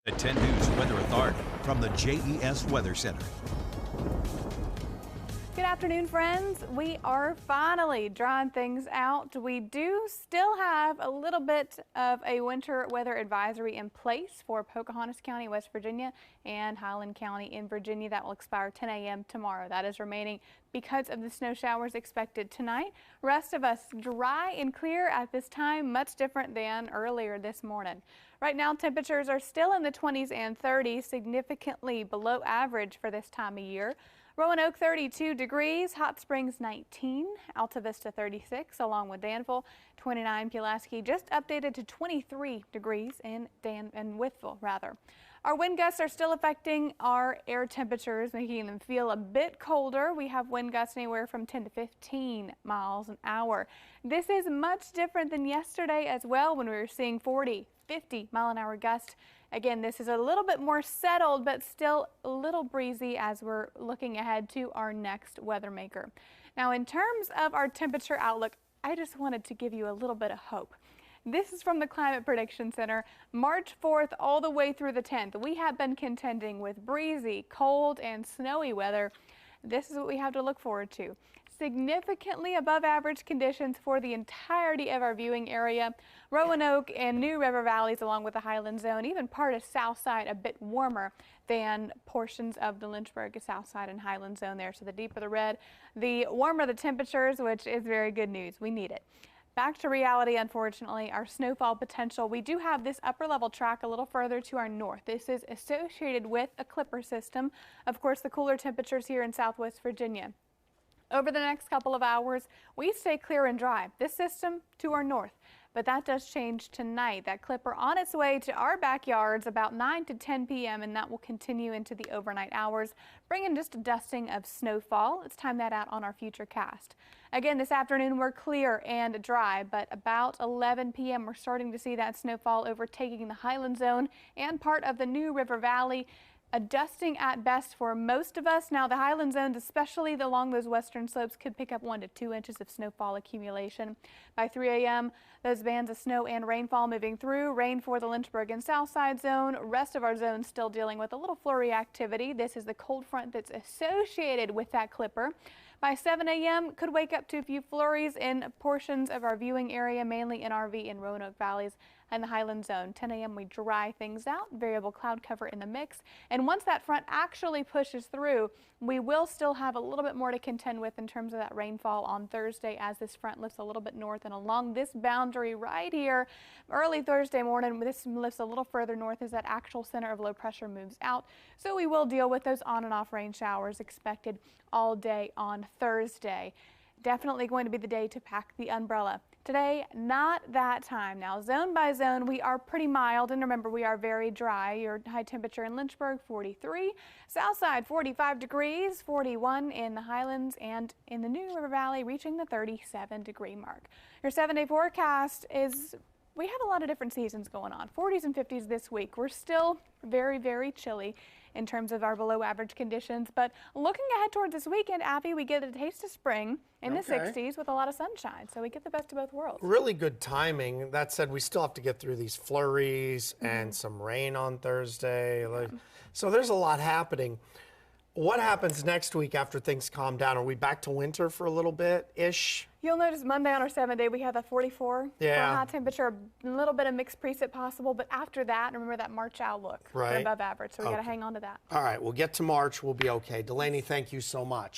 At 10 News Weather Authority from the JES Weather Center. Good afternoon, friends. We are finally drying things out. We do still have a little bit of a winter weather advisory in place for Pocahontas County, West Virginia, and Highland County in Virginia. That will expire 10 a.m. tomorrow. That is remaining because of the snow showers expected tonight. Rest of us dry and clear at this time, much different than earlier this morning. Right now, temperatures are still in the 20s and 30s, significantly below average for this time of year. Roanoke 32 degrees, Hot Springs 19, Alta Vista 36, along with Danville 29, Pulaski just updated to 23 degrees in Wytheville rather. Our wind gusts are still affecting our air temperatures, making them feel a bit colder. We have wind gusts anywhere from 10 to 15 miles an hour. This is much different than yesterday as well, when we were seeing 40, 50 mile an hour gusts. Again, this is a little bit more settled, but still a little breezy as we're looking ahead to our next weather maker. Now, in terms of our temperature outlook, I just wanted to give you a little bit of hope. This is from the Climate Prediction Center. March 4th all the way through the 10th, we have been contending with breezy, cold, and snowy weather. This is what we have to look forward to. Significantly above average conditions for the entirety of our viewing area. Roanoke and New River Valleys, along with the Highland Zone, even part of Southside, a bit warmer than portions of the Lynchburg, Southside, and Highland Zone there. So the deeper the red, the warmer the temperatures, which is very good news. We need it. Back to reality, unfortunately, our snowfall potential. We do have this upper level track a little further to our north. This is associated with a clipper system. Of course, the cooler temperatures here in Southwest Virginia. Over the next couple of hours, we stay clear and dry. This system to our north, but that does change tonight. That clipper on its way to our backyards about 9 to 10 p.m. and that will continue into the overnight hours, bringing just a dusting of snowfall. Let's time that out on our future cast. Again, this afternoon we're clear and dry, but about 11 p.m. we're starting to see that snowfall overtaking the Highland Zone and part of the New River Valley. A dusting at best for most of us. Now, the Highland Zones, especially along those western slopes, could pick up 1 to 2 inches of snowfall accumulation. By 3 a.m., those bands of snow and rainfall moving through. Rain for the Lynchburg and Southside zone. Rest of our zones still dealing with a little flurry activity. This is the cold front that's associated with that clipper. By 7 a.m., could wake up to a few flurries in portions of our viewing area, mainly in RV and Roanoke Valleys and the Highland Zone. 10 a.m. we dry things out, variable cloud cover in the mix. And once that front actually pushes through, we will still have a little bit more to contend with in terms of that rainfall on Thursday as this front lifts a little bit north and along this boundary right here. Early Thursday morning, this lifts a little further north as that actual center of low pressure moves out. So we will deal with those on and off rain showers expected all day on Thursday. Definitely going to be the day to pack the umbrella. Today, not that time. Now, zone by zone, we are pretty mild, and remember, we are very dry. Your high temperature in Lynchburg, 43. Southside, 45 degrees, 41 in the Highlands, and in the New River Valley, reaching the 37-degree mark. Your 7-day forecast is, we have a lot of different seasons going on. 40s and 50s this week. We're still very, very chilly in terms of our below average conditions, but looking ahead towards this weekend, Abby, we get a taste of spring in the 60s with a lot of sunshine, so we get the best of both worlds. Really good timing. That said, we still have to get through these flurries and some rain on Thursday. So there's a lot happening. What happens next week after things calm down? Are we back to winter for a little bit-ish? You'll notice Monday on our 7-day, we have a 44 for high temperature, a little bit of mixed precip possible, but after that, remember that March outlook, we're above average, so we got to hang on to that. All right, we'll get to March. We'll be okay. Delaney, thank you so much.